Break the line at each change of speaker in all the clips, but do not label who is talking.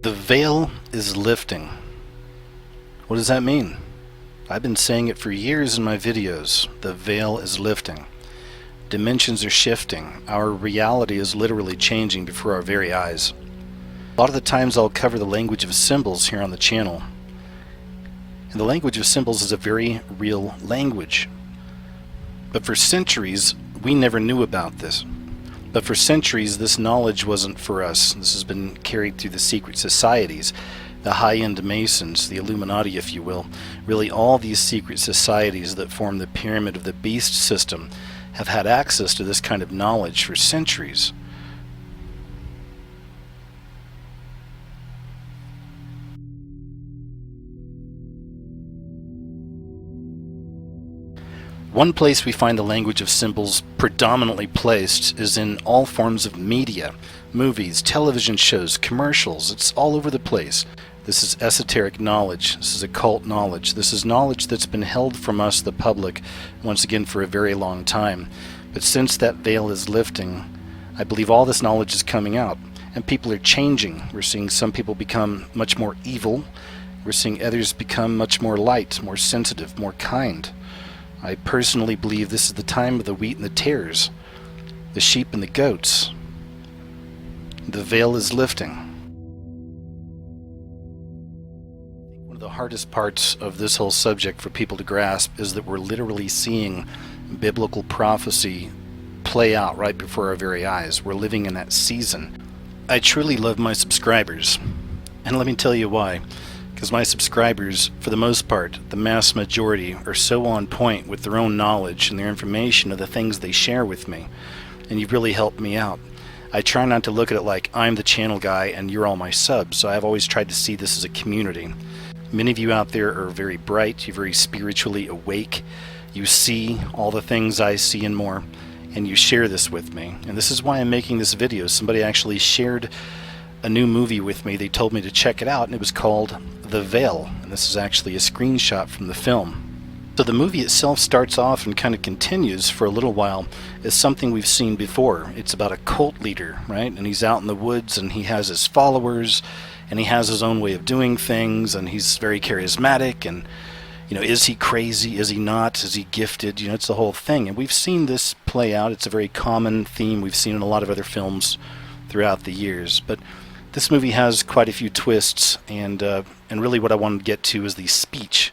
The veil is lifting. What does that mean? I've been saying it for years in my videos. The veil is lifting. Dimensions are shifting. Our reality is literally changing before our very eyes. A lot of the times I'll cover the language of symbols here on the channel. And the language of symbols is a very real language. But for centuries, we never knew about this. But for centuries, this knowledge wasn't for us. This has been carried through the secret societies, the high-end Masons, the Illuminati, if you will. Really, all these secret societies that form the pyramid of the beast system have had access to this kind of knowledge for centuries. One place we find the language of symbols predominantly placed is in all forms of media, movies, television shows, commercials. It's all over the place. This is esoteric knowledge. This is occult knowledge. This is knowledge that's been held from us, the public, once again for a very long time. But since that veil is lifting, I believe all this knowledge is coming out, and people are changing. We're seeing some people become much more evil. We're seeing others become much more light, more sensitive, more kind. I personally believe this is the time of the wheat and the tares, the sheep and the goats. The veil is lifting. One of the hardest parts of this whole subject for people to grasp is that we're literally seeing biblical prophecy play out right before our very eyes. We're living in that season. I truly love my subscribers, and let me tell you why. Because my subscribers, for the most part, the mass majority, are so on point with their own knowledge and their information of the things they share with me. And you've really helped me out. I try not to look at it like I'm the channel guy and you're all my subs, so I've always tried to see this as a community. Many of you out there are very bright, you're very spiritually awake, you see all the things I see and more, and you share this with me. And this is why I'm making this video. Somebody actually shared a new movie with me. They told me to check it out, and it was called The Veil, and this is actually a screenshot from the film. So the movie itself starts off and kind of continues for a little while as something we've seen before. It's about a cult leader, right? And he's out in the woods and he has his followers and he has his own way of doing things and he's very charismatic and, you know, is he crazy? Is he not? Is he gifted? You know, it's the whole thing. And we've seen this play out. It's a very common theme we've seen in a lot of other films throughout the years. But this movie has quite a few twists, and really what I wanted to get to is the speech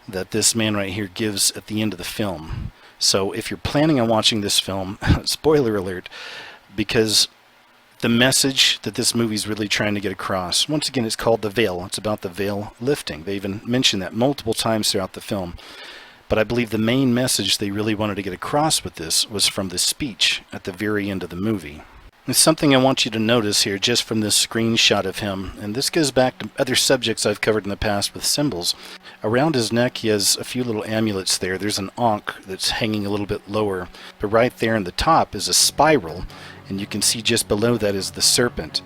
that this man right here gives at the end of the film. So if you're planning on watching this film, spoiler alert, because the message that this movie is really trying to get across, once again, it's called The Veil. It's about the veil lifting. They even mention that multiple times throughout the film. But I believe the main message they really wanted to get across with this was from the speech at the very end of the movie. There's something I want you to notice here just from this screenshot of him, and this goes back to other subjects I've covered in the past with symbols. Around his neck he has a few little amulets there. There's an ankh that's hanging a little bit lower, but right there in the top is a spiral, and you can see just below that is the serpent.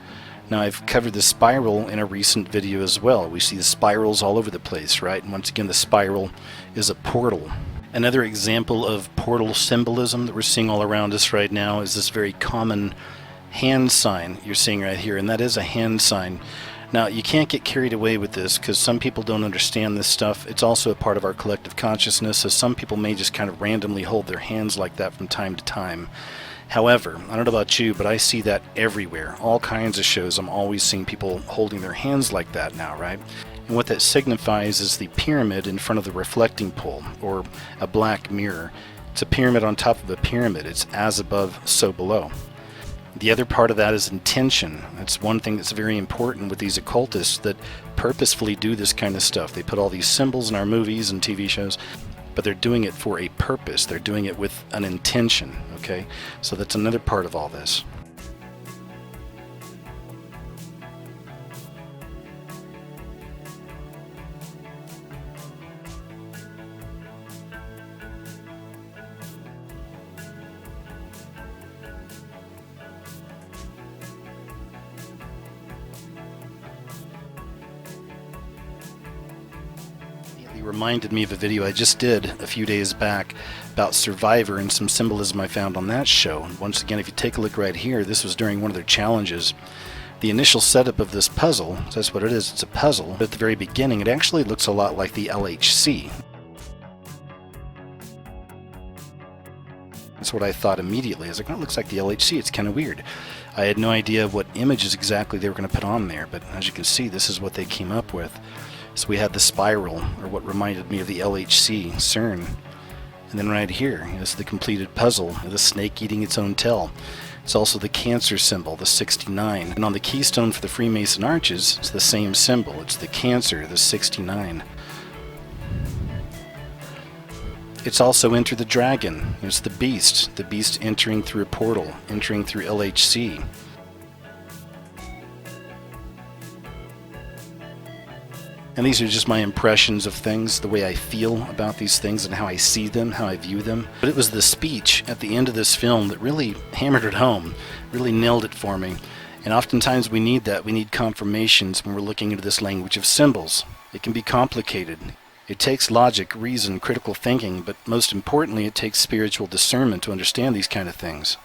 Now I've covered the spiral in a recent video as well. We see the spirals all over the place, right? And once again, the spiral is a portal. Another example of portal symbolism that we're seeing all around us right now is this very common hand sign you're seeing right here, and that is a hand sign. Now you can't get carried away with this because some people don't understand this stuff. It's also a part of our collective consciousness, so some people may just kind of randomly hold their hands like that from time to time. However, I don't know about you, but I see that everywhere. All kinds of shows, I'm always seeing people holding their hands like that now, right? And what that signifies is the pyramid in front of the reflecting pole, or a black mirror. It's a pyramid on top of a pyramid. It's as above, so below. The other part of that is intention. That's one thing that's very important with these occultists that purposefully do this kind of stuff. They put all these symbols in our movies and TV shows, but they're doing it for a purpose. They're doing it with an intention, okay? So that's another part of all this. Reminded me of a video I just did a few days back about Survivor and some symbolism I found on that show. And once again, if you take a look right here, this was during one of their challenges. The initial setup of this puzzle, that's what it is, it's a puzzle. But at the very beginning, it actually looks a lot like the LHC. That's what I thought immediately. I was like, oh, it looks like the LHC. It's kind of weird. I had no idea what images exactly they were going to put on there, but as you can see, this is what they came up with. So we had the spiral, or what reminded me of the LHC, CERN. And then right here is the completed puzzle, the snake eating its own tail. It's also the cancer symbol, the 69. And on the keystone for the Freemason arches, it's the same symbol. It's the cancer, the 69. It's also Enter the Dragon. It's the beast entering through a portal, entering through LHC. And these are just my impressions of things, the way I feel about these things and how I see them, how I view them. But it was the speech at the end of this film that really hammered it home, really nailed it for me. And oftentimes we need that. We need confirmations when we're looking into this language of symbols. It can be complicated. It takes logic, reason, critical thinking, but most importantly, it takes spiritual discernment to understand these kind of things.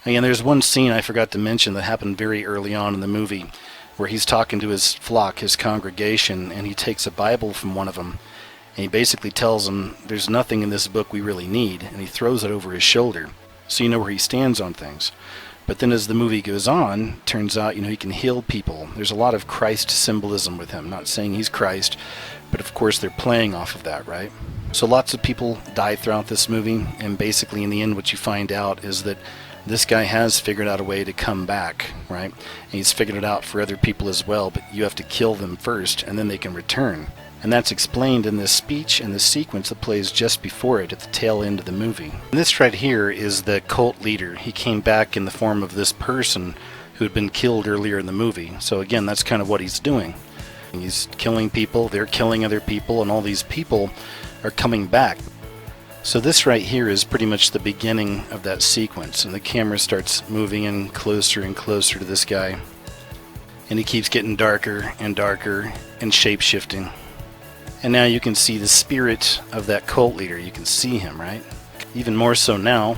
Again, there's one scene I forgot to mention that happened very early on in the movie, where he's talking to his flock, his congregation, and he takes a Bible from one of them, and he basically tells them, there's nothing in this book we really need, and he throws it over his shoulder, so you know where he stands on things. But then as the movie goes on, turns out, he can heal people. There's a lot of Christ symbolism with him, not saying he's Christ, but of course they're playing off of that, right? So lots of people die throughout this movie, and basically in the end what you find out is that this guy has figured out a way to come back, right? And he's figured it out for other people as well, but you have to kill them first, and then they can return. And that's explained in this speech and the sequence that plays just before it at the tail end of the movie. And this right here is the cult leader. He came back in the form of this person who had been killed earlier in the movie. So again, that's kind of what he's doing. He's killing people, they're killing other people, and all these people are coming back. So this right here is pretty much the beginning of that sequence, and the camera starts moving in closer and closer to this guy. And he keeps getting darker and darker and shape-shifting. And now you can see the spirit of that cult leader. You can see him, right? Even more so now.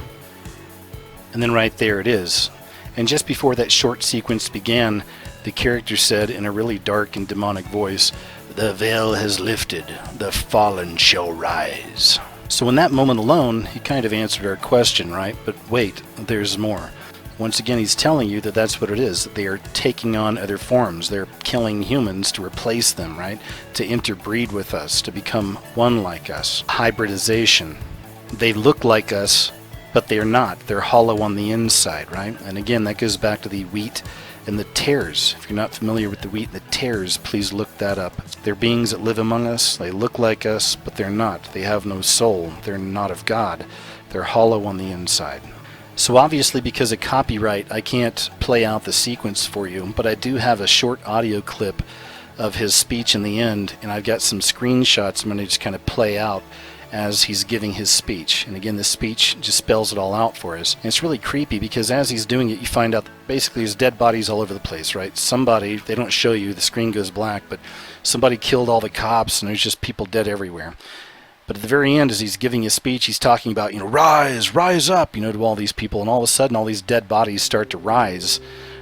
And then right there it is. And just before that short sequence began, the character said in a really dark and demonic voice, "The veil has lifted, the fallen shall rise." So in that moment alone, he kind of answered our question, right? But wait, there's more. Once again, he's telling you that that's what it is. That they are taking on other forms. They're killing humans to replace them, right? To interbreed with us, to become one like us. Hybridization. They look like us, but they're not. They're hollow on the inside, right? And again, that goes back to the wheat and the tares. If you're not familiar with the wheat and the tares, please look that up. They're beings that live among us. They look like us, but they're not. They have no soul. They're not of God. They're hollow on the inside. So obviously, because of copyright, I can't play out the sequence for you, but I do have a short audio clip of his speech in the end, and I've got some screenshots I'm going to just kind of play out as he's giving his speech. And again, this speech just spells it all out for us. And it's really creepy because as he's doing it, you find out that basically there's dead bodies all over the place, right? Somebody, they don't show you, the screen goes black, but somebody killed all the cops and there's just people dead everywhere. But at the very end, as he's giving his speech, he's talking about, rise up, to all these people. And all of a sudden, all these dead bodies start to rise,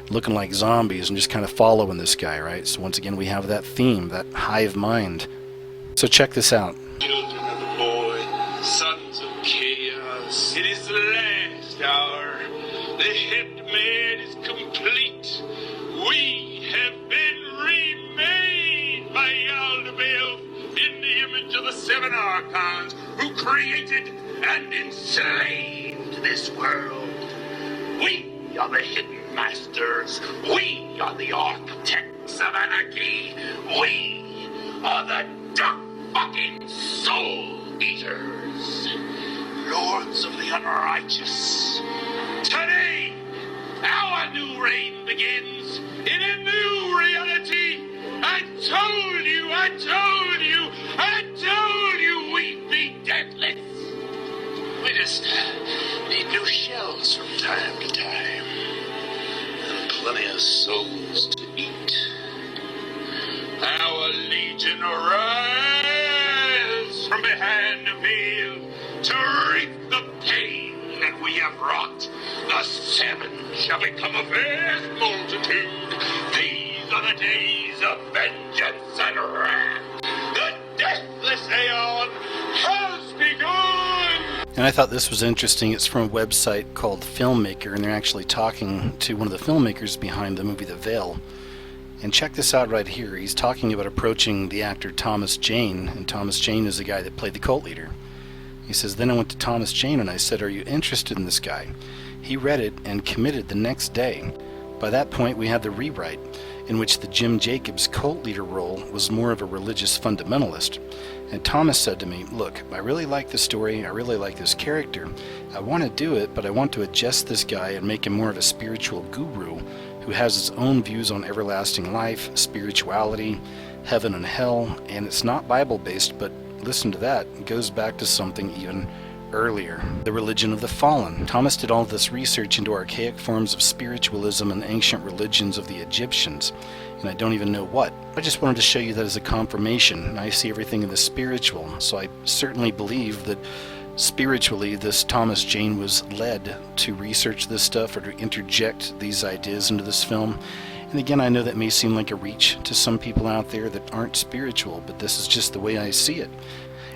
looking like zombies and just kind of following this guy, right? So once again, we have that theme, that hive mind. So check this out.
Children of the void, sons of chaos, it is the last hour. The head is complete. We have been remade by Yaldabaoth in the image of the seven archons who created and enslaved this world. We are the hidden masters. We are the architects of anarchy. We are the dark fucking soul eaters, lords of the unrighteous. Today, our new reign begins in a new reality. I told you we'd be deathless. We just need new shells from time to time, and plenty of souls to eat. Our legion arise from behind the veil to reap the pain that we have wrought. The salmon shall become a vast multitude. These are the days of vengeance and wrath. The deathless aeon has begun!
And I thought this was interesting. It's from a website called Filmmaker, and they're actually talking to one of the filmmakers behind the movie The Veil. And check this out right here. He's talking about approaching the actor Thomas Jane, and Thomas Jane is the guy that played the cult leader. He says, then I went to Thomas Jane and I said, are you interested in this guy? He read it and committed the next day. By that point, we had the rewrite, in which the Jim Jacobs cult leader role was more of a religious fundamentalist. And Thomas said to me, look, I really like the story, I really like this character. I want to do it, but I want to adjust this guy and make him more of a spiritual guru who has his own views on everlasting life, spirituality, heaven and hell, and it's not Bible-based, but listen to that, it goes back to something even earlier, the religion of the fallen. Thomas did all this research into archaic forms of spiritualism and ancient religions of the Egyptians, and I don't even know what. I just wanted to show you that as a confirmation. I see everything in the spiritual, so I certainly believe that spiritually this Thomas Jane was led to research this stuff or to interject these ideas into this film. And again, I know that may seem like a reach to some people out there that aren't spiritual, but this is just the way I see it.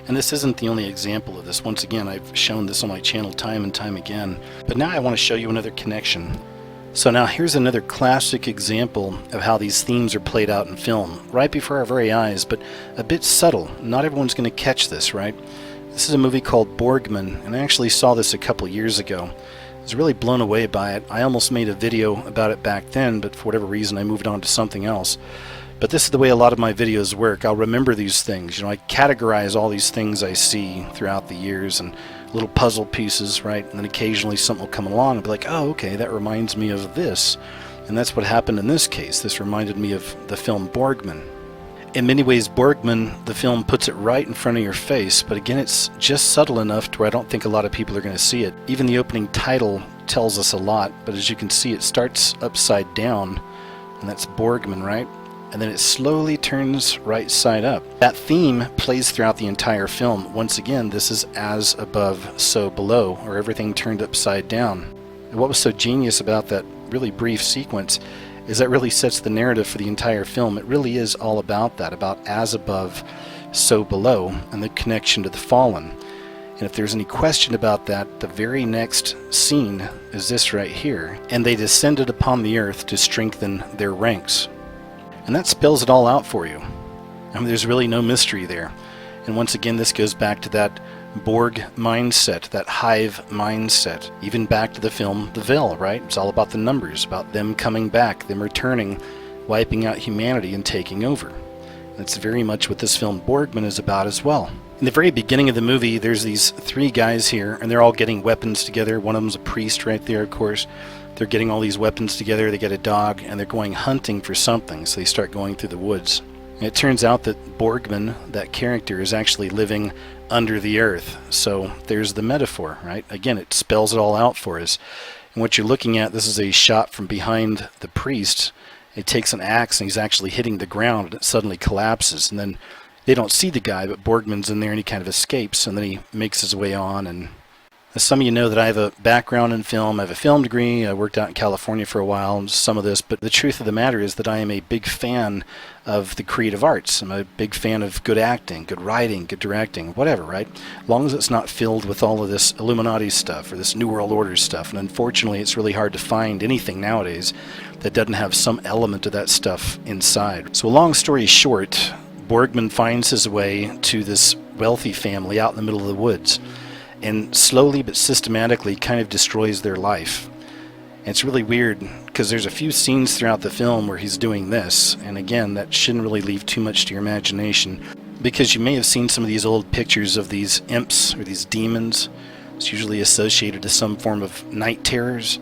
And this isn't the only example of this. Once again, I've shown this on my channel time and time again. But now I want to show you another connection. So now here's another classic example of how these themes are played out in film, right before our very eyes, but a bit subtle. Not everyone's going to catch this, right? This is a movie called Borgman, and I actually saw this a couple years ago. I was really blown away by it. I almost made a video about it back then, but for whatever reason I moved on to something else. But this is the way a lot of my videos work. I'll remember these things. You know, I categorize all these things I see throughout the years and little puzzle pieces, right? And then occasionally something will come along and be like, oh, okay, that reminds me of this. And that's what happened in this case. This reminded me of the film Borgman. In many ways, Borgman, the film, puts it right in front of your face, but again, it's just subtle enough to where I don't think a lot of people are going to see it. Even the opening title tells us a lot, but as you can see, it starts upside down, and that's Borgman, right? And then it slowly turns right side up. That theme plays throughout the entire film. Once again, this is as above, so below, or everything turned upside down. And what was so genius about that really brief sequence is that really sets the narrative for the entire film. It really is all about that, about as above, so below, and the connection to the fallen. And if there's any question about that, the very next scene is this right here. And they descended upon the earth to strengthen their ranks. And that spells it all out for you. I mean, there's really no mystery there. And once again, this goes back to that Borg mindset, that hive mindset, even back to the film The Veil, right? It's all about the numbers, about them coming back, them returning, wiping out humanity and taking over. That's very much what this film Borgman is about as well. In the very beginning of the movie, there's these three guys here, and they're all getting weapons together. One of them's a priest right there, of course. They're getting all these weapons together, they get a dog, and they're going hunting for something, so they start going through the woods. And it turns out that Borgman, that character, is actually living under the earth. So there's the metaphor, right? Again, it spells it all out for us. And what you're looking at, this is a shot from behind the priest. It takes an axe and he's actually hitting the ground and it suddenly collapses. And then they don't see the guy, but Borgman's in there and he kind of escapes and then he makes his way on. And as some of you know that I have a background in film, I have a film degree, I worked out in California for a while, and some of this, but the truth of the matter is that I am a big fan of the creative arts. I'm a big fan of good acting, good writing, good directing, whatever, right? As long as it's not filled with all of this Illuminati stuff or this New World Order stuff, and unfortunately it's really hard to find anything nowadays that doesn't have some element of that stuff inside. So long story short, Borgman finds his way to this wealthy family out in the middle of the woods, and slowly but systematically kind of destroys their life. And it's really weird because there's a few scenes throughout the film where he's doing this, and again, that shouldn't really leave too much to your imagination, because you may have seen some of these old pictures of these imps or these demons. It's usually associated to some form of night terrors,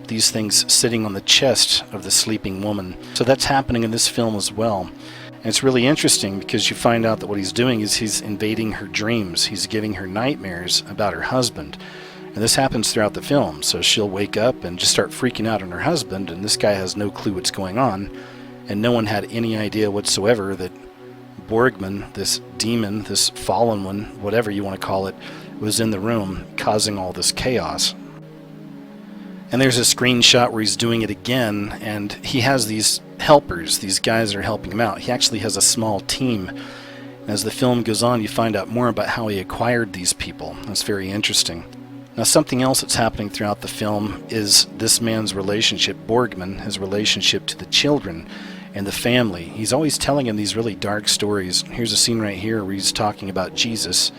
these things sitting on the chest of the sleeping woman. So that's happening in this film as well. And it's really interesting because you find out that what he's doing is he's invading her dreams. He's giving her nightmares about her husband. And this happens throughout the film. So she'll wake up and just start freaking out on her husband, and this guy has no clue what's going on. And no one had any idea whatsoever that Borgman, this demon, this fallen one, whatever you want to call it, was in the room causing all this chaos. And there's a screenshot where he's doing it again, and he has these helpers. These guys are helping him out. He actually has a small team. As the film goes on, you find out more about how he acquired these people. That's very interesting. Now, something else that's happening throughout the film is this man's relationship, Borgman, his relationship to the children and the family. He's always telling him these really dark stories. Here's a scene right here where he's talking about Jesus.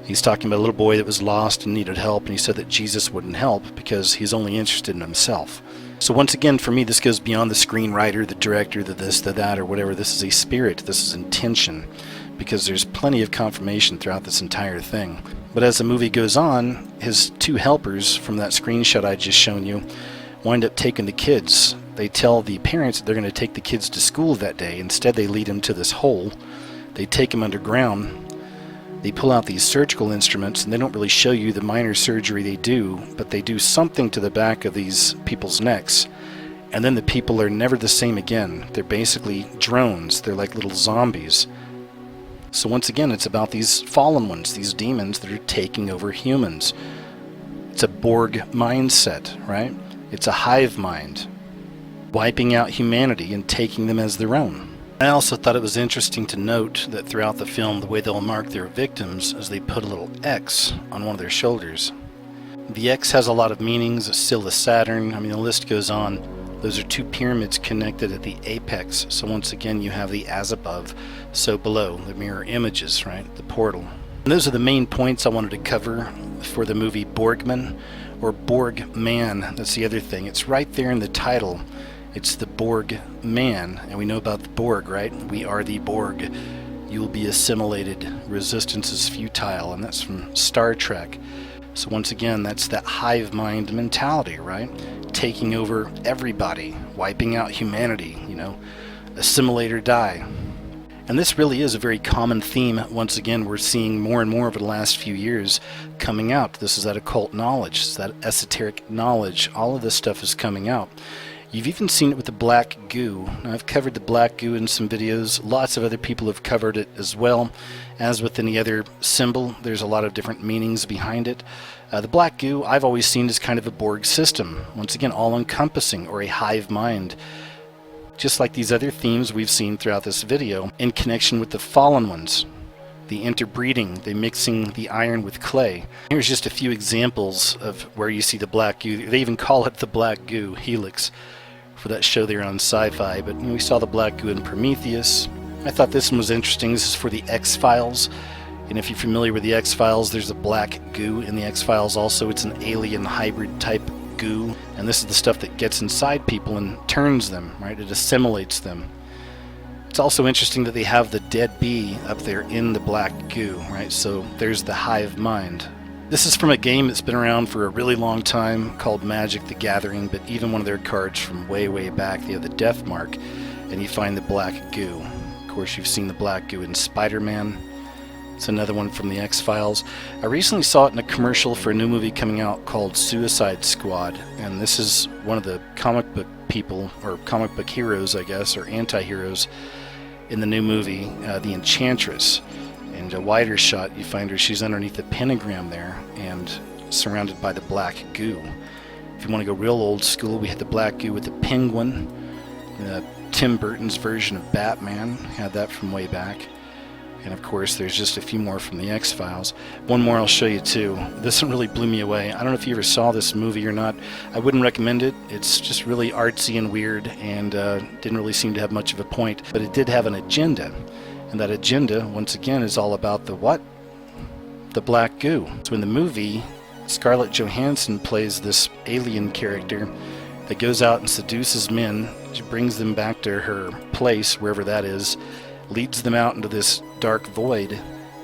He's talking about a little boy that was lost and needed help, and he said that Jesus wouldn't help because he's only interested in himself. So once again, for me, this goes beyond the screenwriter, the director, the this, the that, or whatever. This is a spirit. This is intention, because there's plenty of confirmation throughout this entire thing. But as the movie goes on, his two helpers from that screenshot I just shown you wind up taking the kids. They tell the parents that they're going to take the kids to school that day. Instead, they lead them to this hole. They take them underground. They pull out these surgical instruments, and they don't really show you the minor surgery they do, but they do something to the back of these people's necks. And then the people are never the same again. They're basically drones. They're like little zombies. So once again, it's about these fallen ones, these demons that are taking over humans. It's a Borg mindset, right? It's a hive mind, wiping out humanity and taking them as their own. I also thought it was interesting to note that throughout the film, the way they'll mark their victims is they put a little X on one of their shoulders. The X has a lot of meanings, still a Saturn, I mean the list goes on. Those are two pyramids connected at the apex, so once again you have the as above, so below, the mirror images, right, the portal. And those are the main points I wanted to cover for the movie Borgman, or Borg Man. That's the other thing, it's right there in the title. It's the Borg Man, and we know about the Borg, right? We are the Borg. You will be assimilated. Resistance is futile, and that's from Star Trek. So once again, that's that hive mind mentality, right? Taking over everybody, wiping out humanity, assimilate or die. And this really is a very common theme. Once again, we're seeing more and more over the last few years coming out. This is that occult knowledge, it's that esoteric knowledge. All of this stuff is coming out. You've even seen it with the black goo. Now, I've covered the black goo in some videos. Lots of other people have covered it as well. As with any other symbol, there's a lot of different meanings behind it. The black goo I've always seen as kind of a Borg system. Once again, all-encompassing, or a hive mind. Just like these other themes we've seen throughout this video, in connection with the fallen ones. The interbreeding, the mixing the iron with clay. Here's just a few examples of where you see the black goo. They even call it the black goo, Helix, for that show there on Sci-Fi. But we saw the black goo in Prometheus. I thought this one was interesting. This is for the X-Files. And if you're familiar with the X-Files, there's a black goo in the X-Files also. It's an alien hybrid type goo. And this is the stuff that gets inside people and turns them, right? It assimilates them. It's also interesting that they have the dead bee up there in the black goo, right? So there's the hive mind. This is from a game that's been around for a really long time called Magic the Gathering, but even one of their cards from way, way back, they have the death mark, and you find the black goo. Of course, you've seen the black goo in Spider-Man. It's another one from the X-Files. I recently saw it in a commercial for a new movie coming out called Suicide Squad, and this is one of the comic book people, or comic book heroes, I guess, or anti-heroes in the new movie, the Enchantress. And a wider shot, you find her, she's underneath the pentagram there and surrounded by the black goo. If you want to go real old school, we had the black goo with the Penguin. Tim Burton's version of Batman had that from way back. And of course, there's just a few more from the X-Files. One more I'll show you too. This one really blew me away. I don't know if you ever saw this movie or not. I wouldn't recommend it. It's just really artsy and weird, and didn't really seem to have much of a point. But it did have an agenda. And that agenda, once again, is all about the what? The black goo. So in the movie, Scarlett Johansson plays this alien character that goes out and seduces men. She brings them back to her place, wherever that is, leads them out into this dark void,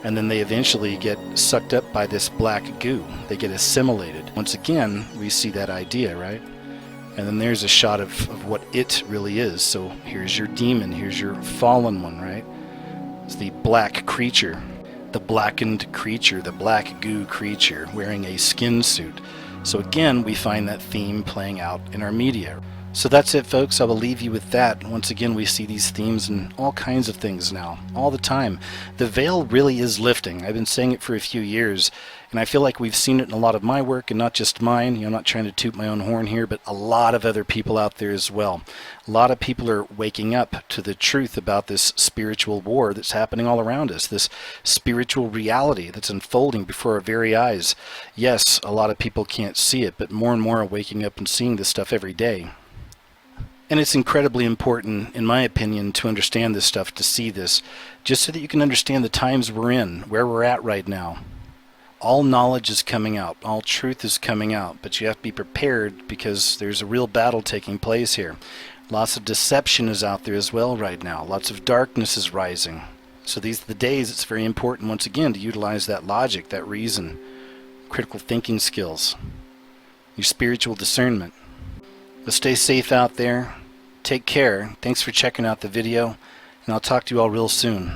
and then they eventually get sucked up by this black goo. They get assimilated. Once again, we see that idea, right? And then there's a shot of what it really is. So here's your demon, here's your fallen one, right? It's the black creature, the blackened creature, the black goo creature wearing a skin suit. So again, we find that theme playing out in our media. So that's it, folks. I will leave you with that. Once again, we see these themes in all kinds of things now, all the time. The veil really is lifting. I've been saying it for a few years, And I feel like we've seen it in a lot of my work, and not just mine. I'm not trying to toot my own horn here, but a lot of other people out there as well. A lot of people are waking up to the truth about this spiritual war that's happening all around us, this spiritual reality that's unfolding before our very eyes. Yes, a lot of people can't see it, but more and more are waking up and seeing this stuff every day. And it's incredibly important, in my opinion, to understand this stuff, to see this, just so that you can understand the times we're in, where we're at right now. All knowledge is coming out, all truth is coming out, but you have to be prepared because there's a real battle taking place here. Lots of deception is out there as well right now. Lots of darkness is rising. So these are the days it's very important, once again, to utilize that logic, that reason, critical thinking skills, your spiritual discernment. But stay safe out there. Take care. Thanks for checking out the video, and I'll talk to you all real soon.